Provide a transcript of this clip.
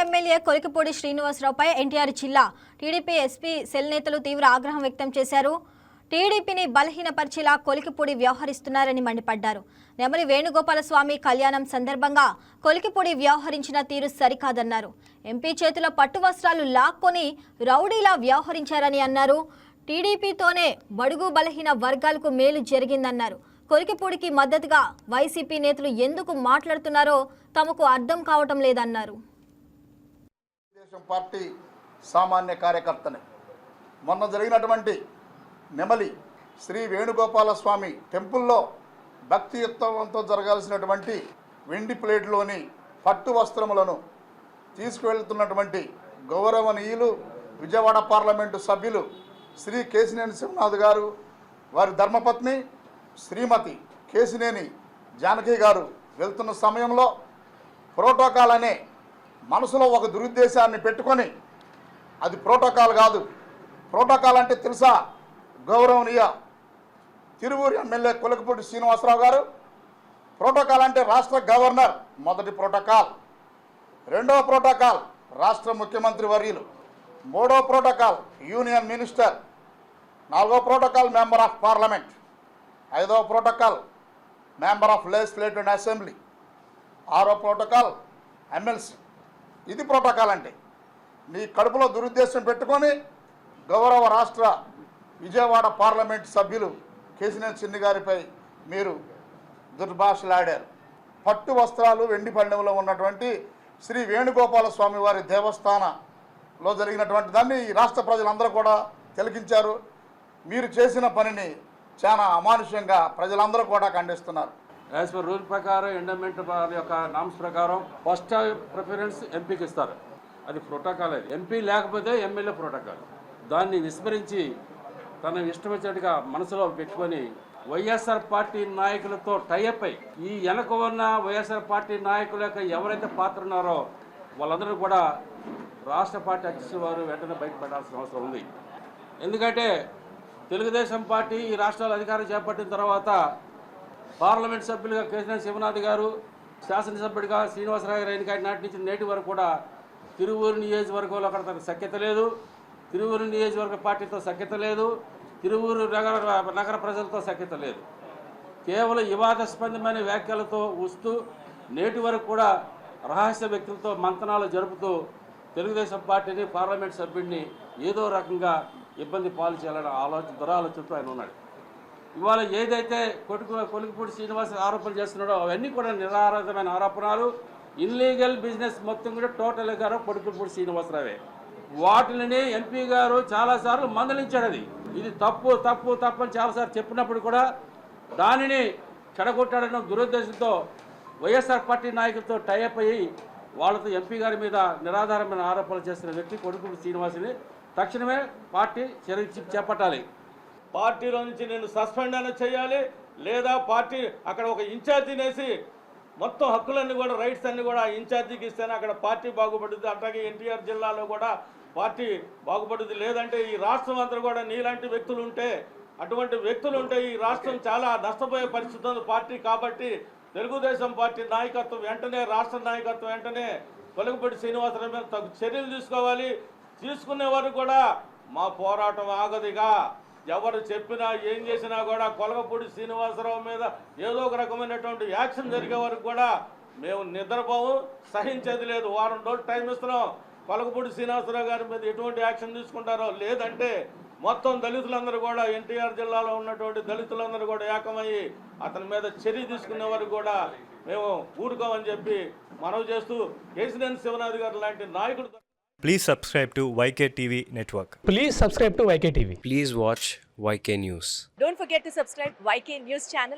MLA Kolikapudi శ్రీనివాసరావుపై NTR జిల్లా TDP SP cell నేతలు తీవ్ర ఆగ్రహం వ్యక్తం చేశారు. టీడీపీని బలహీనపరిచేలా కొలికిపూడి వ్యవహరిస్తున్నారని మండిపడ్డారు. నెమలి వేణుగోపాలస్వామి కళ్యాణం సందర్భంగా కొలికిపూడి వ్యవహరించిన తీరు సరికాదన్నారు. ఎంపీ చేతిలో పట్టు వస్త్రాలు లాక్కొని రౌడీలా వ్యవహరించారని అన్నారు. టీడీపీతోనే బడుగు బలహీన వర్గాలకు మేలు జరిగిందన్నారు. కొలికిపూడికి మద్దతుగా వైసీపీ నేతలు ఎందుకు మాట్లాడుతున్నారో తమకు అర్థం కావటం లేదన్నారు. పార్టీ సామాన్య కార్యకర్తని మొన్న జరిగినటువంటి నెమలి శ్రీ వేణుగోపాలస్వామి టెంపుల్లో భక్తియుక్తంతో జరగాల్సినటువంటి వెండి ప్లేట్లోని పట్టు వస్త్రములను తీసుకువెళ్తున్నటువంటి గౌరవనీయులు విజయవాడ పార్లమెంటు సభ్యులు శ్రీ కేశినేని శివనాథ్ గారు, వారి ధర్మపత్ని శ్రీమతి కేశినేని జానకి గారు వెళ్తున్న సమయంలో ప్రోటోకాల్ అనే మనసులో ఒక దురుద్దేశాన్ని పెట్టుకొని, అది ప్రోటోకాల్ కాదు. ప్రోటోకాల్ అంటే తెలుసా? గౌరవనీయ తిరువూరు ఎమ్మెల్యే కొలికిపూడి శ్రీనివాసరావు గారు, ప్రోటోకాల్ అంటే రాష్ట్ర గవర్నర్ మొదటి ప్రోటోకాల్, రెండవ ప్రోటోకాల్ రాష్ట్ర ముఖ్యమంత్రి వర్యులు, మూడవ ప్రోటోకాల్ యూనియన్ మినిస్టర్, నాలుగవ ప్రోటోకాల్ మెంబర్ ఆఫ్ పార్లమెంట్, ఐదవ protocol member of legislative assembly, ఆరో ప్రోటోకాల్ ఎమ్మెల్సీ. ఇది ప్రోటోకాల్ అంటే. నీ కడుపులో దురుద్దేశం పెట్టుకొని గౌరవ రాష్ట్ర విజయవాడ పార్లమెంట్ సభ్యులు కేశినేని చిన్ని గారిపై మీరు దుర్భాషలాడారు. పట్టు వస్త్రాలు వెండి పళ్ళెంలో ఉన్నటువంటి శ్రీ వేణుగోపాల స్వామి వారి దేవస్థానంలో జరిగినటువంటి దాన్ని ఈ రాష్ట్ర ప్రజలందరూ కూడా తిలకించారు. మీరు చేసిన పనిని చాలా అమానుష్యంగా ప్రజలందరూ కూడా ఖండిస్తున్నారు. యాజ్ పర్ రూల్ ప్రకారం ఎండోమెంట్ యొక్క నామ్స్ ప్రకారం ఫస్ట్ ప్రిఫరెన్స్ ఎంపీకి ఇస్తారు. అది ప్రోటోకాల్. అది ఎంపీ లేకపోతే ఎమ్మెల్యే ప్రోటోకాల్. దాన్ని విస్మరించి తన ఇష్టం వచ్చినట్టుగా మనసులో పెట్టుకొని వైఎస్ఆర్ పార్టీ నాయకులతో టైఅప్ అయి ఈ వెనక ఉన్న వైఎస్ఆర్ పార్టీ నాయకుల యొక్క ఎవరైతే పాత్ర ఉన్నారో వాళ్ళందరూ కూడా రాష్ట్ర పార్టీ అధ్యక్షుల వారు వెంటనే బయటపడాల్సిన అవసరం ఉంది. ఎందుకంటే తెలుగుదేశం పార్టీ ఈ రాష్ట్రాల అధికారం చేపట్టిన తర్వాత పార్లమెంట్ సభ్యులుగా కేశినేని శివనాథ్ గారు, శాసనసభ్యుడిగా శ్రీనివాసరావు గారు ఎన్నికైన నాటి నుంచి నేటి వరకు కూడా తిరువూరు నియోజకవర్గంలో అక్కడ తనకు సఖ్యత లేదు, తిరువూరు నియోజకవర్గ పార్టీతో సఖ్యత లేదు, తిరువూరు నగర ప్రజలతో సఖ్యత లేదు. కేవలం వివాదాస్పదమైన వ్యాఖ్యలతో వస్తూ నేటి వరకు కూడా రహస్య వ్యక్తులతో మంతనాలు జరుపుతూ తెలుగుదేశం పార్టీని, పార్లమెంట్ సభ్యుడిని ఏదో రకంగా ఇబ్బంది పాలు చేయాలనే దురాలోచనతో ఆయన ఉన్నాడు. ఇవాళ ఏదైతే కొలికిపూడి శ్రీనివాస ఆరోపణలు చేస్తున్నాడో అవన్నీ కూడా నిరాధారమైన ఆరోపణలు. ఇన్లీగల్ బిజినెస్ మొత్తం కూడా టోటల్ గారు కొలికిపూడి శ్రీనివాసరావే. వాటిని ఎంపీ గారు చాలాసార్లు మందలించాడు. ఇది తప్పు తప్పు తప్పు అని చాలాసార్లు చెప్పినప్పుడు కూడా దానిని చెడగొట్టాడన్న దురుద్దేశంతో వైఎస్ఆర్ పార్టీ నాయకులతో టైఅప్ అయ్యి వాళ్ళతో ఎంపీ గారి మీద నిరాధారమైన ఆరోపణలు చేస్తున్న వ్యక్తి కొలికిపూడి శ్రీనివాసుని తక్షణమే పార్టీ చర్య చేపట్టాలి. పార్టీలో నుంచి నేను సస్పెండ్ అయినా చేయాలి, లేదా పార్టీ అక్కడ ఒక ఇన్ఛార్జిని వేసి మొత్తం హక్కులన్నీ కూడా రైట్స్ అన్నీ కూడా ఇన్ఛార్జికి ఇస్తేనే అక్కడ పార్టీ బాగుపడుతుంది. అట్లాగే ఎన్టీఆర్ జిల్లాలో కూడా పార్టీ బాగుపడుతుంది. లేదంటే ఈ రాష్ట్రం అంతా కూడా నీలాంటి వ్యక్తులు ఉంటే, అటువంటి వ్యక్తులు ఉంటే ఈ రాష్ట్రం చాలా నష్టపోయే పరిస్థితి ఉంది పార్టీ. కాబట్టి తెలుగుదేశం పార్టీ నాయకత్వం వెంటనే, రాష్ట్ర నాయకత్వం వెంటనే కొలికిపూడి శ్రీనివాసరావు మీద తగు చర్యలు తీసుకోవాలి. తీసుకునే వరకు కూడా మా పోరాటం ఆగదిగా. ఎవరు చెప్పినా ఏం చేసినా కూడా కొలికిపూడి శ్రీనివాసరావు మీద ఏదో ఒక రకమైనటువంటి యాక్షన్ జరిగే వరకు కూడా మేము నిద్రపోము, సహించేది లేదు. వారం రోజులు టైం ఇస్తున్నాం. కొలికిపూడి శ్రీనివాసరావు గారి మీద ఎటువంటి యాక్షన్ తీసుకుంటారో, లేదంటే మొత్తం దళితులందరూ కూడా, ఎన్టీఆర్ జిల్లాలో ఉన్నటువంటి దళితులందరూ కూడా ఏకమయ్యి అతని మీద చర్య తీసుకునే వరకు కూడా మేము ఊరుకోమని చెప్పి మనవి చేస్తూ కేశినేని శివనాథ్ గారు లాంటి నాయకుడు. Please subscribe to YK TV Network. Please subscribe to YK TV. Please watch YK News. Don't forget to subscribe YK News channel.